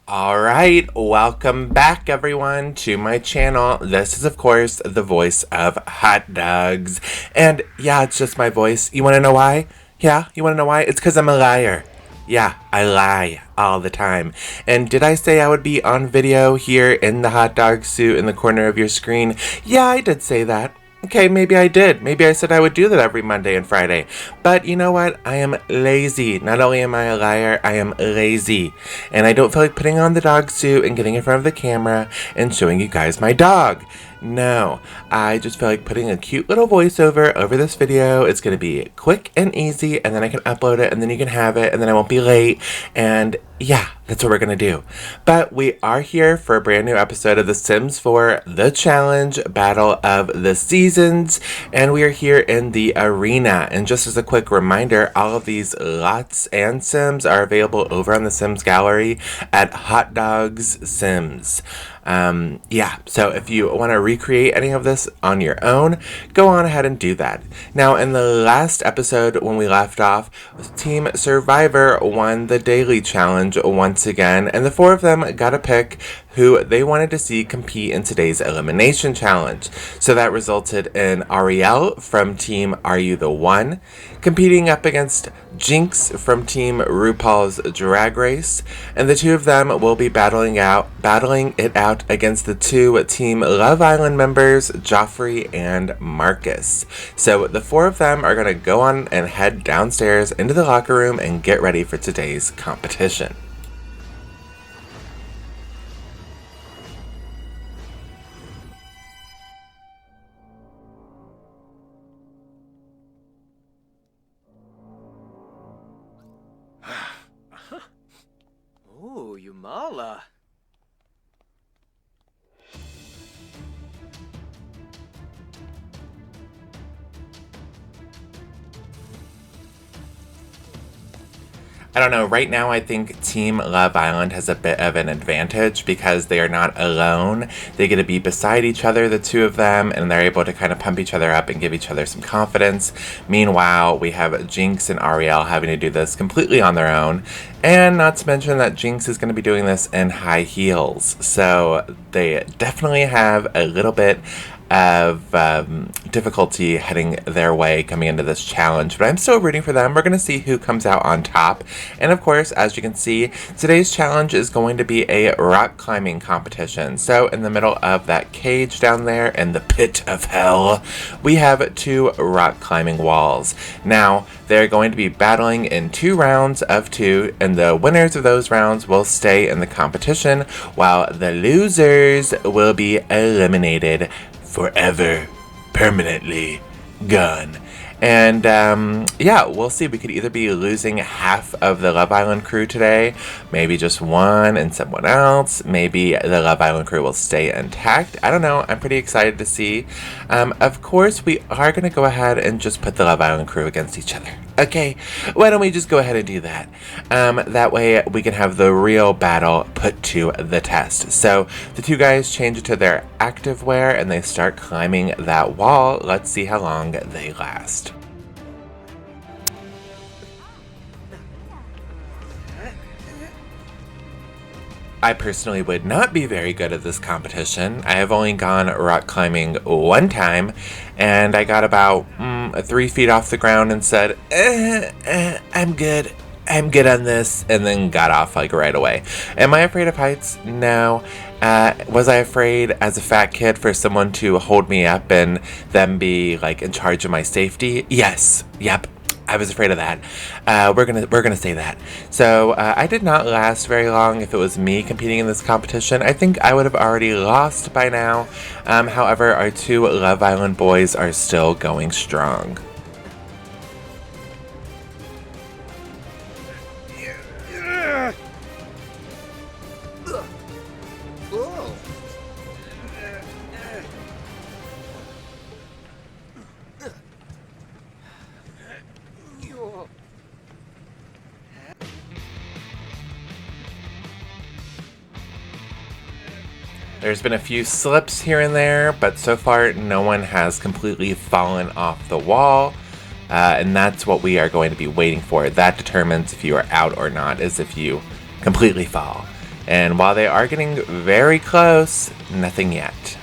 Alright, welcome back everyone to my channel. This is of course the voice of Hot Dogs. And yeah, it's just my voice. You wanna know why? Yeah, you wanna know why? It's because I'm a liar. Yeah, I lie all the time. And did I say I would be on video here in the hot dog suit in the corner of your screen? Yeah, I did say that. Okay, maybe I did. Maybe I said I would do that every Monday and Friday. But you know what? I am lazy. Not only am I a liar, I am lazy. And I don't feel like putting on the dog suit and getting in front of the camera and showing you guys my dog. No, I just feel like putting a cute little voiceover over this video. It's going to be quick and easy, and then I can upload it, and then you can have it, and then I won't be late, and yeah, that's what we're going to do. But we are here for a brand new episode of The Sims 4, The Challenge Battle of the Seasons, and we are here in the arena. And just as a quick reminder, all of these lots and Sims are available over on the Sims Gallery at HotdogsSims. Yeah, so if you want to recreate any of this on your own, go on ahead and do that. Now, in the last episode when we left off, Team Survivor won the daily challenge once again, and the four of them got to pick who they wanted to see compete in today's elimination challenge. So that resulted in Ariel from Team Are You the One competing up against Jinx from Team RuPaul's Drag Race, and the two of them will be battling it out against the two Team Love Island members, Joffrey and Marcus. So the four of them are going to go on and head downstairs into the locker room and get ready for today's competition. Ooh, Yumala. I don't know, right now I think Team Love Island has a bit of an advantage because they are not alone. They get to be beside each other, the two of them, and they're able to kind of pump each other up and give each other some confidence. Meanwhile, we have Jinx and Ariel having to do this completely on their own. And not to mention that Jinx is going to be doing this in high heels. So they definitely have a little bit of difficulty heading their way coming into this challenge, but I'm still rooting for them. We're going to see who comes out on top. And of course, as you can see, today's challenge is going to be a rock climbing competition. So in the middle of that cage down there in the pit of hell, we have two rock climbing walls. Now, they're going to be battling in 2 rounds of 2, and the winners of those rounds will stay in the competition, while the losers will be eliminated forever, permanently gone. And yeah, we'll see. We could either be losing half of the Love Island crew today, maybe just one and someone else. Maybe the Love Island crew will stay intact. I don't know. I'm pretty excited to see. Of course, we are going to go ahead and just put the Love Island crew against each other. Okay, why don't we just go ahead and do that? That way we can have the real battle put to the test. So the two guys change it to their active wear and they start climbing that wall. Let's see how long they last. I personally would not be very good at this competition. I have only gone rock climbing one time, and I got about 3 feet off the ground and said, I'm good on this, and then got off like right away. Am I afraid of heights? No. Was I afraid as a fat kid for someone to hold me up and them be like in charge of my safety? Yes. Yep. I was afraid of that. We're gonna say that. So I did not last very long. If it was me competing in this competition, I think I would have already lost by now. However, our two Love Island boys are still going strong. There's been a few slips here and there, but so far no one has completely fallen off the wall. And that's what we are going to be waiting for. That determines if you are out or not, is if you completely fall. And while they are getting very close, nothing yet.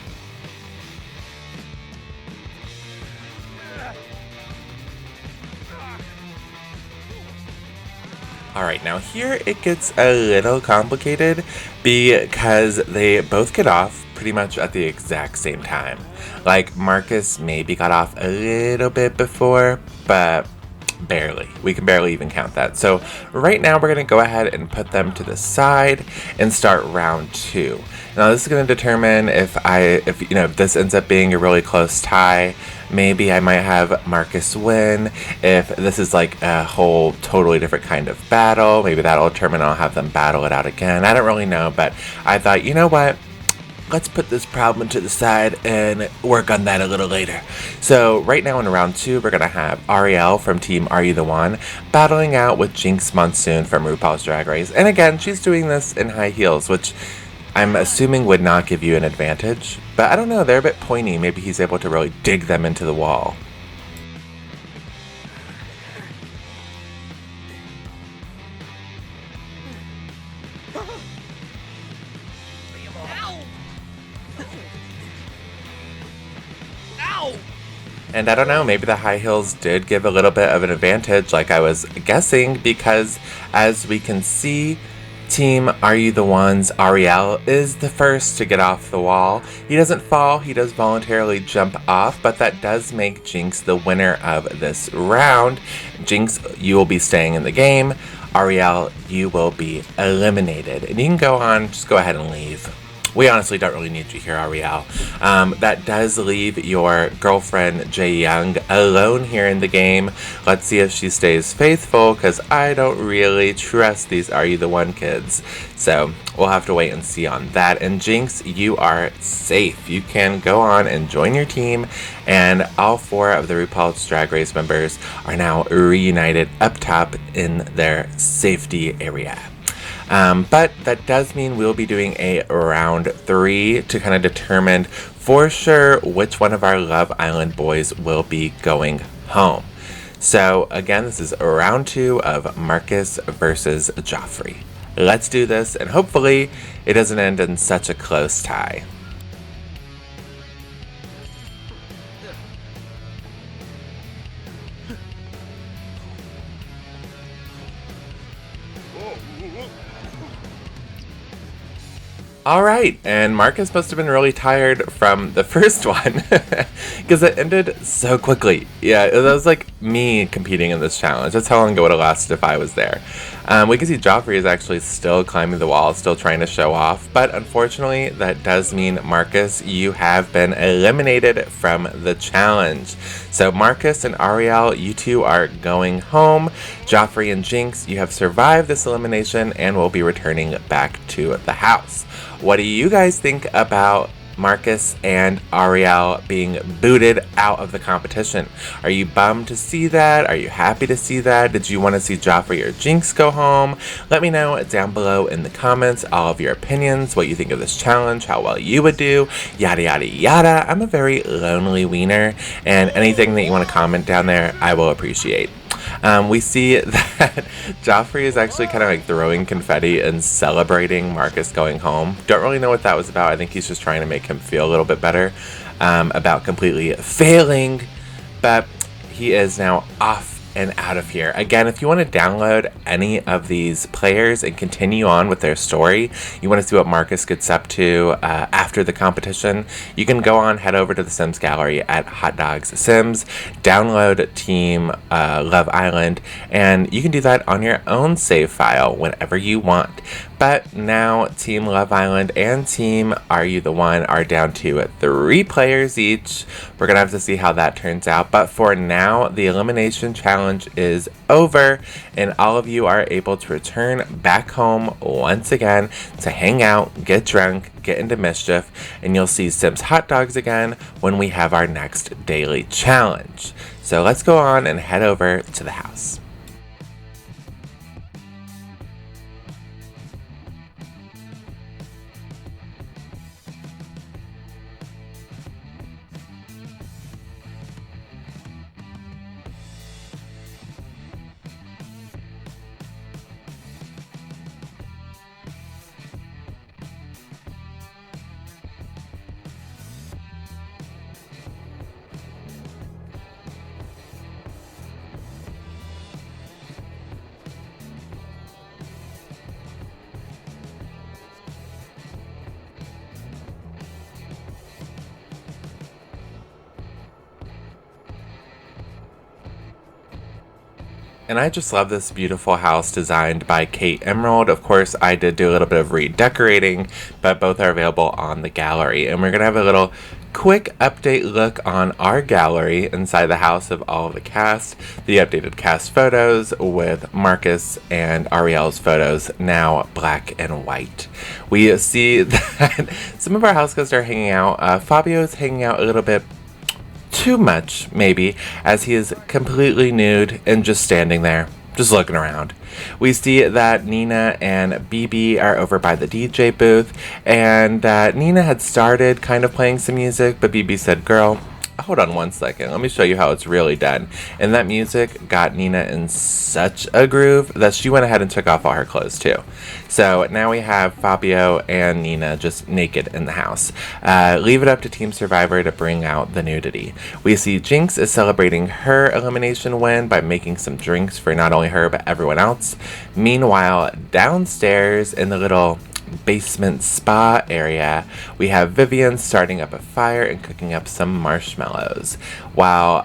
Alright, now here it gets a little complicated because they both get off pretty much at the exact same time. Like, Marcus maybe got off a little bit before, but barely. We can barely even count that. So right now we're going to go ahead and put them to the side and start round 2. Now this is going to determine if this ends up being a really close tie. Maybe I might have Marcus win. If this is like a whole totally different kind of battle, maybe that'll determine I'll have them battle it out again. I don't really know, but I thought, you know what? Let's put this problem to the side and work on that a little later. So right now in round 2, we're going to have Ariel from Team Are You The One battling out with Jinx Monsoon from RuPaul's Drag Race. And again, she's doing this in high heels, which I'm assuming would not give you an advantage. But I don't know, they're a bit pointy. Maybe he's able to really dig them into the wall. And I don't know, maybe the high heels did give a little bit of an advantage like I was guessing, because as we can see, Team Are You The One's Ariel is the first to get off the wall. He doesn't fall, he does voluntarily jump off, but that does make Jinx the winner of this round. Jinx, you will be staying in the game. Ariel, you will be eliminated. And you can go on, just go ahead and leave. We honestly don't really need you here, Ariel. That does leave your girlfriend, Jae Young, alone here in the game. Let's see if she stays faithful, because I don't really trust these Are You The One kids. So we'll have to wait and see on that. And Jinx, you are safe. You can go on and join your team. And all 4 of the RuPaul's Drag Race members are now reunited up top in their safety area. But that does mean we'll be doing a round 3 to kind of determine for sure which one of our Love Island boys will be going home. So again, this is round 2 of Marcus versus Joffrey. Let's do this, and hopefully it doesn't end in such a close tie. Alright, and Marcus must have been really tired from the first one, because it ended so quickly. Yeah, that was like me competing in this challenge. That's how long it would have lasted if I was there. We can see Joffrey is actually still climbing the wall, still trying to show off, but unfortunately that does mean, Marcus, you have been eliminated from the challenge. So Marcus and Ariel, you two are going home. Joffrey and Jinx, you have survived this elimination and will be returning back to the house. What do you guys think about Marcus and Ariel being booted out of the competition? Are you bummed to see that? Are you happy to see that? Did you want to see Joffrey or Jinx go home? Let me know down below in the comments all of your opinions, what you think of this challenge, how well you would do, yada yada yada. I'm a very lonely wiener, and anything that you want to comment down there, I will appreciate. We see that Joffrey is actually kind of like throwing confetti and celebrating Marcus going home. Don't really know what that was about. I think he's just trying to make him feel a little bit better about completely failing. But he is now off and out of here. Again, if you want to download any of these players and continue on with their story, you want to see what Marcus gets up to after the competition, you can go on, head over to the Sims gallery at HotdogsSims, download Team Love Island, and you can do that on your own save file whenever you want. But now Team Love Island and Team Are You The One are down to 3 players each. We're going to have to see how that turns out. But for now, the elimination challenge is over, and all of you are able to return back home once again to hang out, get drunk, get into mischief, and you'll see Sims Hot Dogs again when we have our next daily challenge. So let's go on and head over to the house. And I just love this beautiful house designed by Kate Emerald. Of course, I did do a little bit of redecorating, but both are available on the gallery. And we're going to have a little quick update look on our gallery inside the house of all of the cast. The updated cast photos with Marcus and Ariel's photos now black and white. We see that some of our house guests are hanging out. Fabio's hanging out a little bit too much, maybe, as he is completely nude and just standing there, just looking around. We see that Nina and BB are over by the DJ booth, and that Nina had started kind of playing some music, but BB said, "Girl, hold on one second, let me show you how it's really done." And that music got Nina in such a groove that she went ahead and took off all her clothes too. So now we have Fabio and Nina just naked in the house. Leave it up to Team Survivor to bring out the nudity. We see Jinx is celebrating her elimination win by making some drinks for not only her but everyone else. Meanwhile, downstairs in the little basement spa area, we have Vivian starting up a fire and cooking up some marshmallows, while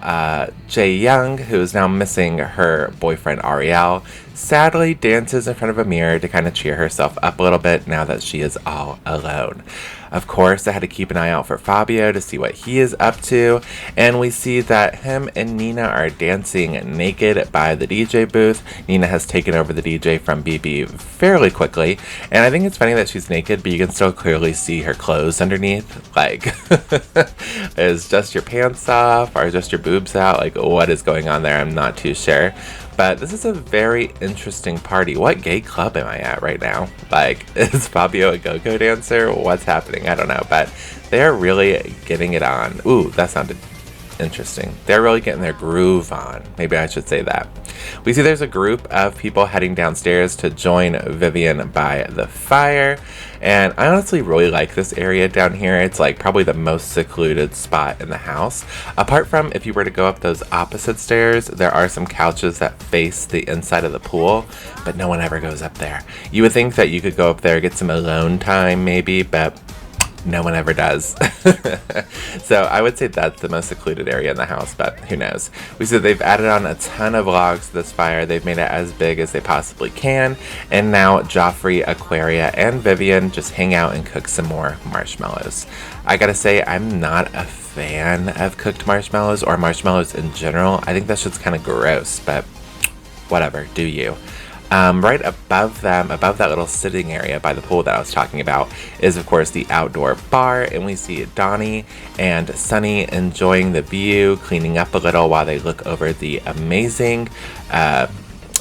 Jae Young, who is now missing her boyfriend Ariel, sadly dances in front of a mirror to kind of cheer herself up a little bit now that she is all alone. Of course, I had to keep an eye out for Fabio to see what he is up to, and we see that him and Nina are dancing naked by the DJ booth. Nina has taken over the DJ from BB fairly quickly, and I think it's funny that she's naked, but you can still clearly see her clothes underneath. Like, is just your pants off, or just your boobs out? Like, what is going on there? I'm not too sure. But this is a very interesting party. What gay club am I at right now? Like, is Fabio a go-go dancer? What's happening? I don't know. But they're really getting it on. Ooh, that sounded interesting. They're really getting their groove on. Maybe I should say that. We see there's a group of people heading downstairs to join Vivian by the fire. And I honestly really like this area down here. It's like probably the most secluded spot in the house. Apart from if you were to go up those opposite stairs, there are some couches that face the inside of the pool, but no one ever goes up there. You would think that you could go up there, get some alone time maybe, but no one ever does. So I would say that's the most secluded area in the house, but who knows. We see they've added on a ton of logs to this fire. They've made it as big as they possibly can. And now Joffrey, Aquaria, and Vivian just hang out and cook some more marshmallows. I gotta say, I'm not a fan of cooked marshmallows or marshmallows in general. I think that shit's kind of gross, but whatever, do you. Right above them, above that little sitting area by the pool that I was talking about, is of course the outdoor bar, and we see Donnie and Sunny enjoying the view, cleaning up a little while they look over the amazing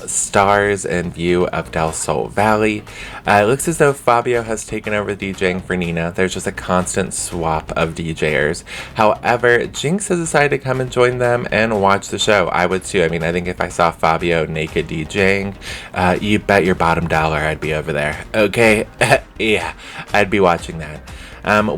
stars and view of Del Sol Valley. It looks as though Fabio has taken over DJing for Nina. There's just a constant swap of DJers. However, Jinx has decided to come and join them and watch the show. I would too. I mean, I think if I saw Fabio naked DJing, you bet your bottom dollar I'd be over there. Okay? Yeah, I'd be watching that.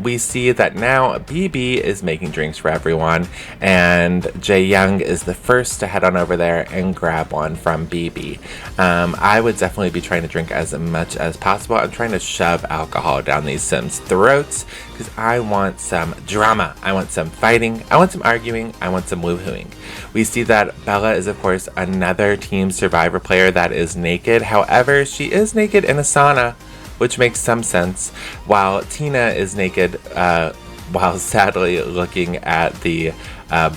We see that now BB is making drinks for everyone, and Jae Young is the first to head on over there and grab one from BB. I would definitely be trying to drink as much as possible. I'm trying to shove alcohol down these Sims' throats because I want some drama. I want some fighting. I want some arguing. I want some woohooing. We see that Bella is, of course, another Team Survivor player that is naked. However, she is naked in a sauna, which makes some sense, while Tina is naked while sadly looking at the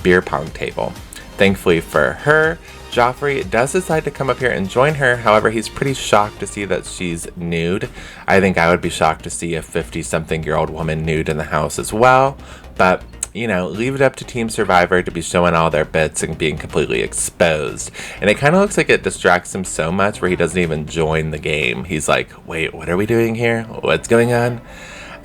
beer pong table. Thankfully for her, Joffrey does decide to come up here and join her. However, he's pretty shocked to see that she's nude. I think I would be shocked to see a 50-something-year-old woman nude in the house as well, but you know, leave it up to Team Survivor to be showing all their bits and being completely exposed. And it kind of looks like it distracts him so much where he doesn't even join the game. He's like, wait, what are we doing here? What's going on?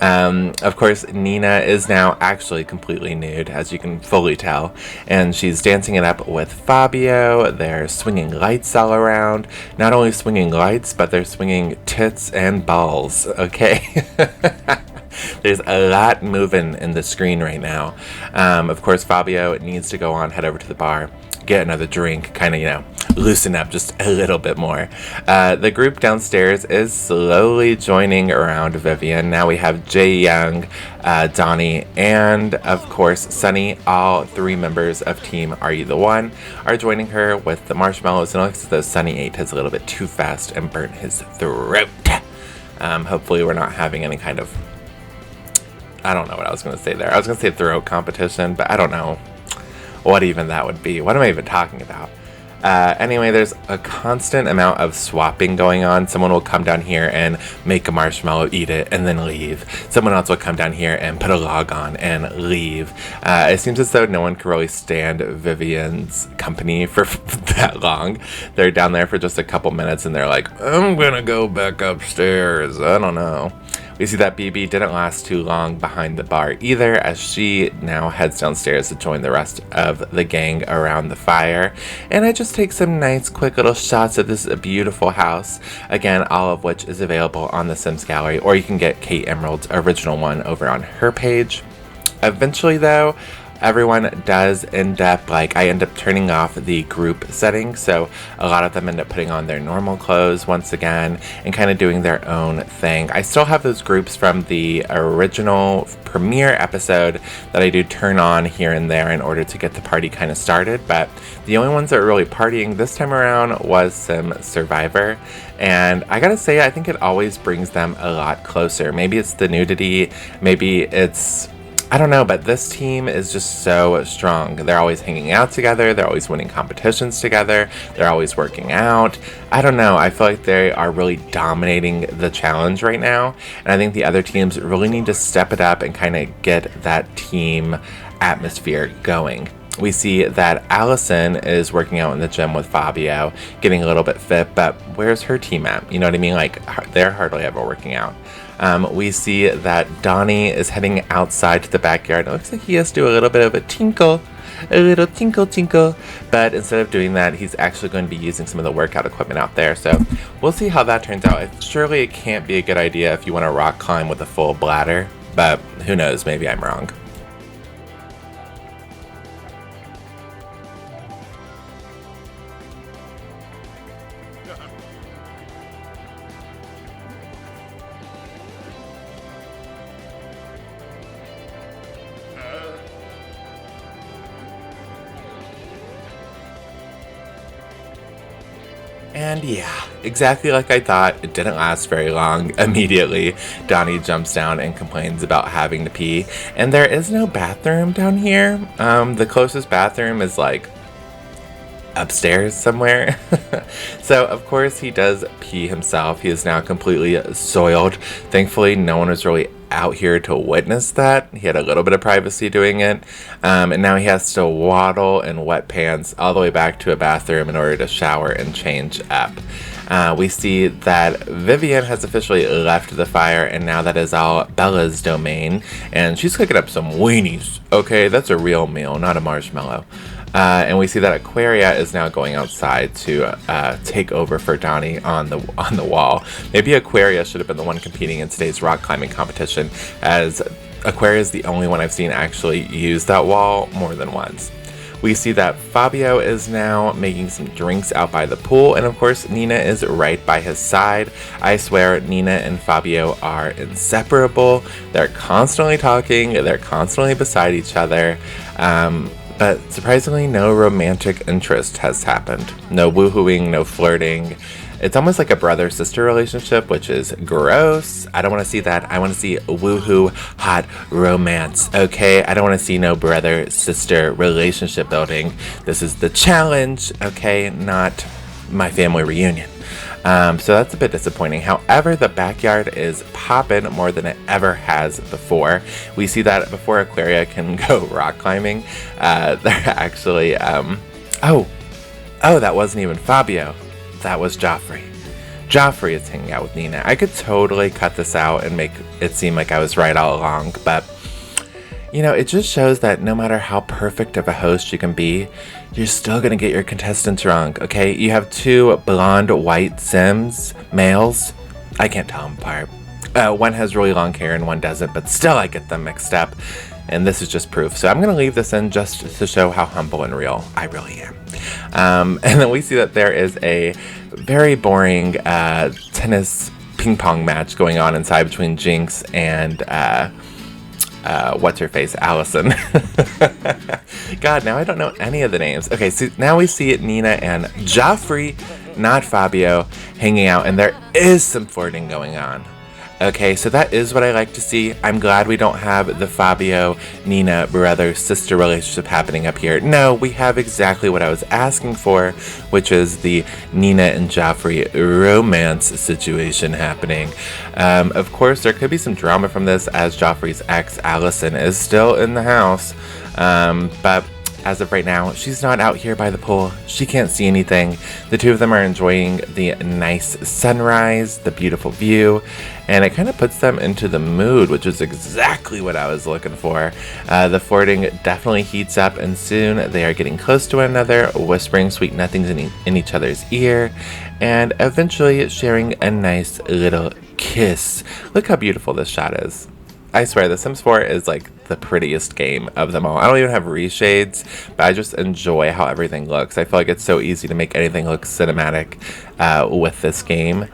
Of course, Nina is now actually completely nude, as you can fully tell, and she's dancing it up with Fabio. They're swinging lights all around. Not only swinging lights, but they're swinging tits and balls, okay? There's a lot moving in the screen right now. Of course, Fabio needs to go on, head over to the bar, get another drink, kind of, you know, loosen up just a little bit more. The group downstairs is slowly joining around Vivian. Now we have Jae Young, Donnie, and of course Sunny. All three members of Team Are You the One are joining her with the marshmallows, and it looks as though Sunny ate his a little bit too fast and burnt his throat. Hopefully we're not having any kind of, I don't know what I was going to say there. I was going to say throat competition, but I don't know what even that would be. What am I even talking about? Anyway, there's a constant amount of swapping going on. Someone will come down here and make a marshmallow, eat it, and then leave. Someone else will come down here and put a log on and leave. It seems as though no one can really stand Vivian's company for that long. They're down there for just a couple minutes and they're like, I'm gonna go back upstairs. I don't know. We see that BB didn't last too long behind the bar either, as she now heads downstairs to join the rest of the gang around the fire. And I just take some nice quick little shots of this beautiful house. Again, all of which is available on the Sims Gallery, or you can get Kate Emerald's original one over on her page. Eventually though, everyone does end up, I end up turning off the group setting, so a lot of them end up putting on their normal clothes once again and kind of doing their own thing. I still have those groups from the original premiere episode that I do turn on here and there in order to get the party kind of started, but the only ones that were really partying this time around was Sim Survivor, and I gotta say, I think it always brings them a lot closer. Maybe it's the nudity, maybe it's, I don't know, but this team is just so strong. They're always hanging out together. They're always winning competitions together. They're always working out. I don't know. I feel like they are really dominating the challenge right now. And I think the other teams really need to step it up and kind of get that team atmosphere going. We see that Allison is working out in the gym with Fabio, getting a little bit fit, but where's her team at? You know what I mean? They're hardly ever working out. We see that Donnie is heading outside to the backyard. It looks like he has to do a little bit of a little tinkle, but instead of doing that, he's actually going to be using some of the workout equipment out there. So we'll see how that turns out. Surely it can't be a good idea if you want to rock climb with a full bladder, but who knows, maybe I'm wrong. And yeah, exactly like I thought, it didn't last very long. Immediately, Donnie jumps down and complains about having to pee. And there is no bathroom down here. The closest bathroom is upstairs somewhere. So of course he does pee himself. He is now completely soiled. Thankfully, no one was really out here to witness that. He had a little bit of privacy doing it, and now he has to waddle in wet pants all the way back to a bathroom in order to shower and change up. We see that Vivian has officially left the fire, and now that is all Bella's domain, and she's cooking up some weenies. Okay, that's a real meal, not a marshmallow. And we see that Aquaria is now going outside to take over for Donnie on the wall. Maybe Aquaria should have been the one competing in today's rock climbing competition, as Aquaria is the only one I've seen actually use that wall more than once. We see that Fabio is now making some drinks out by the pool, and of course Nina is right by his side. I swear Nina and Fabio are inseparable. They're constantly talking, they're constantly beside each other. But surprisingly, no romantic interest has happened. No woohooing, no flirting. It's almost like a brother-sister relationship, which is gross. I don't want to see that. I want to see woohoo, hot romance, okay? I don't want to see no brother-sister relationship building. This is the challenge, okay? Not my family reunion. So that's a bit disappointing. However, the backyard is popping more than it ever has before. We see that before Aquaria can go rock climbing, they're actually, oh, that wasn't even Fabio. That was Joffrey. Joffrey is hanging out with Nina. I could totally cut this out and make it seem like I was right all along, but you know, it just shows that no matter how perfect of a host you can be, you're still gonna get your contestants wrong, okay? You have two blonde white Sims, males. I can't tell them apart. One has really long hair and one doesn't, but still I get them mixed up. and this is just proof. So I'm going to leave this in just to show how humble and real I really am. And then we see that there is a very boring tennis ping pong match going on inside between Jinx and what's her face, Allison. God, now I don't know any of the names. Okay, so now we see Nina and Joffrey, not Fabio, hanging out, and there is some flirting going on. Okay, so that is what I like to see. I'm glad we don't have the Fabio-Nina brother-sister relationship happening up here. No, we have exactly what I was asking for, which is the Nina and Joffrey romance situation happening. Of course, there could be some drama from this, as Joffrey's ex, Allison, is still in the house. But as of right now, she's not out here by the pool. She can't see anything. The two of them are enjoying the nice sunrise, the beautiful view, and it kind of puts them into the mood, which is exactly what I was looking for. The flirting definitely heats up, and soon they are getting close to one another, whispering sweet nothings in each other's ear, and eventually sharing a nice little kiss. Look how beautiful this shot is. I swear, The Sims 4 is like the prettiest game of them all. I don't even have reshades, but I just enjoy how everything looks. I feel like it's so easy to make anything look cinematic with this game.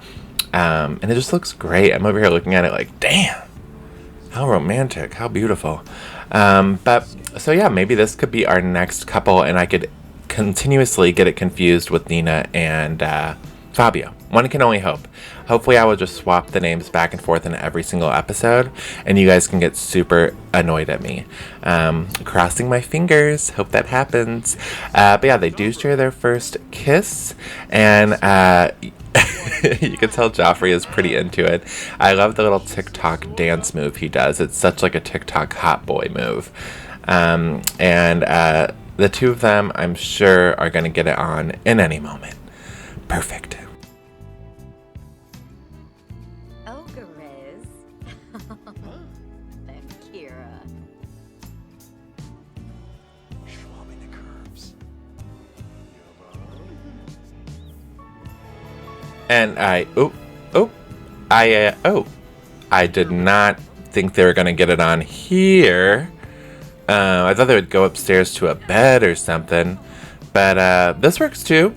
And it just looks great. I'm over here looking at it like, damn, how romantic, how beautiful. But so yeah, maybe this could be our next couple, and I could continuously get it confused with Nina and Fabio. One can only hope. Hopefully I will just swap the names back and forth in every single episode, and you guys can get super annoyed at me. Crossing my fingers. Hope that happens. But yeah, they do share their first kiss, and you can tell Joffrey is pretty into it. I love the little TikTok dance move he does. It's such like a TikTok hot boy move. And the two of them, I'm sure, are going to get it on in any moment. Perfect. And I did not think they were going to get it on here. I thought they would go upstairs to a bed or something, but this works too.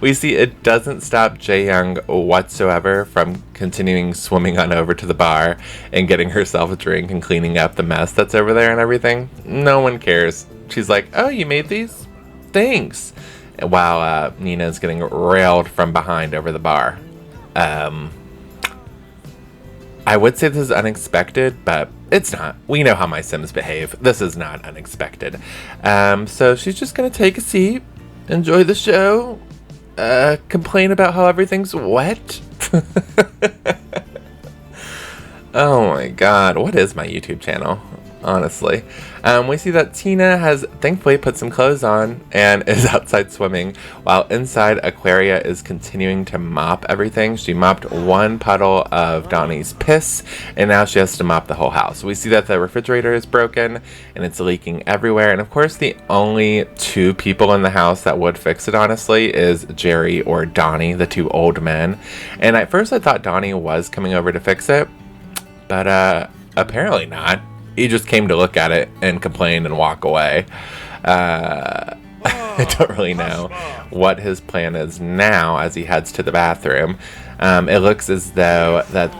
We see it doesn't stop Jae-young whatsoever from continuing swimming on over to the bar and getting herself a drink and cleaning up the mess that's over there and everything. No one cares. She's like, oh, you made these? Thanks. While Nina's getting railed from behind over the bar. I would say this is unexpected, but it's not. We know how my Sims behave. This is not unexpected. So she's just going to take a seat, enjoy the show, complain about how everything's wet. Oh my god, what is my YouTube channel? Honestly. We see that Tina has thankfully put some clothes on and is outside swimming, while inside Aquaria is continuing to mop everything. She mopped one puddle of Donnie's piss, and now she has to mop the whole house. We see that the refrigerator is broken and it's leaking everywhere, and of course the only two people in the house that would fix it, honestly, is Jerry or Donnie, the two old men. And at first I thought Donnie was coming over to fix it, but apparently not. He just came to look at it and complain and walk away. I don't really know what his plan is now as he heads to the bathroom. It looks as though that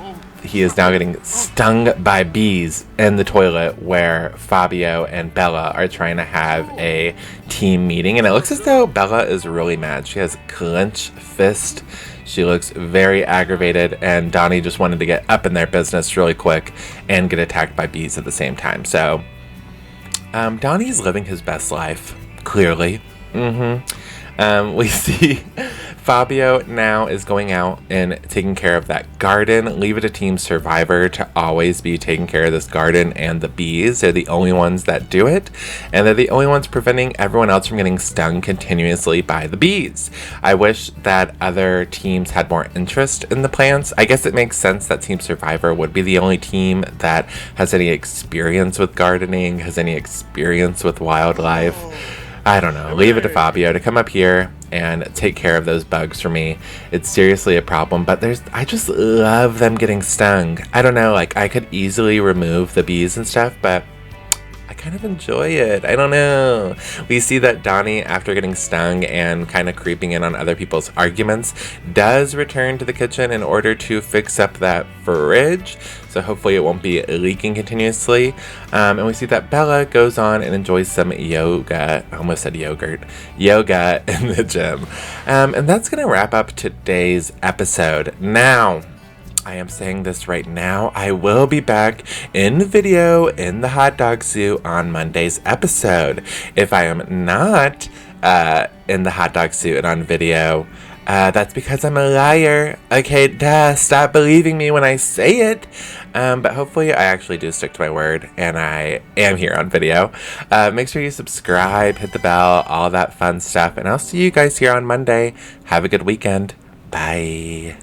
he is now getting stung by bees in the toilet where Fabio and Bella are trying to have a team meeting. And it looks as though Bella is really mad. She has clenched fist. She looks very aggravated, and Donnie just wanted to get up in their business really quick and get attacked by bees at the same time. So, Donnie's living his best life, clearly. We see Fabio now is going out and taking care of that garden. Leave it to Team Survivor to always be taking care of this garden and the bees. They're the only ones that do it, and they're the only ones preventing everyone else from getting stung continuously by the bees. I wish that other teams had more interest in the plants. I guess it makes sense that Team Survivor would be the only team that has any experience with gardening, has any experience with wildlife. I don't know. Leave it to Fabio to come up here and take care of those bugs for me. It's seriously a problem, but I just love them getting stung. I don't know, like I could easily remove the bees and stuff, but I kind of enjoy it. I don't know. We see that Donnie, after getting stung and kind of creeping in on other people's arguments, does return to the kitchen in order to fix up that fridge. So hopefully it won't be leaking continuously. And we see that Bella goes on and enjoys some yoga. I almost said yogurt. Yoga in the gym. And that's going to wrap up today's episode. Now, I am saying this right now. I will be back in video in the hot dog suit on Monday's episode. If I am not in the hot dog suit and on video, that's because I'm a liar. Okay, duh, stop believing me when I say it. But hopefully I actually do stick to my word and I am here on video. Make sure you subscribe, hit the bell, all that fun stuff. And I'll see you guys here on Monday. Have a good weekend. Bye.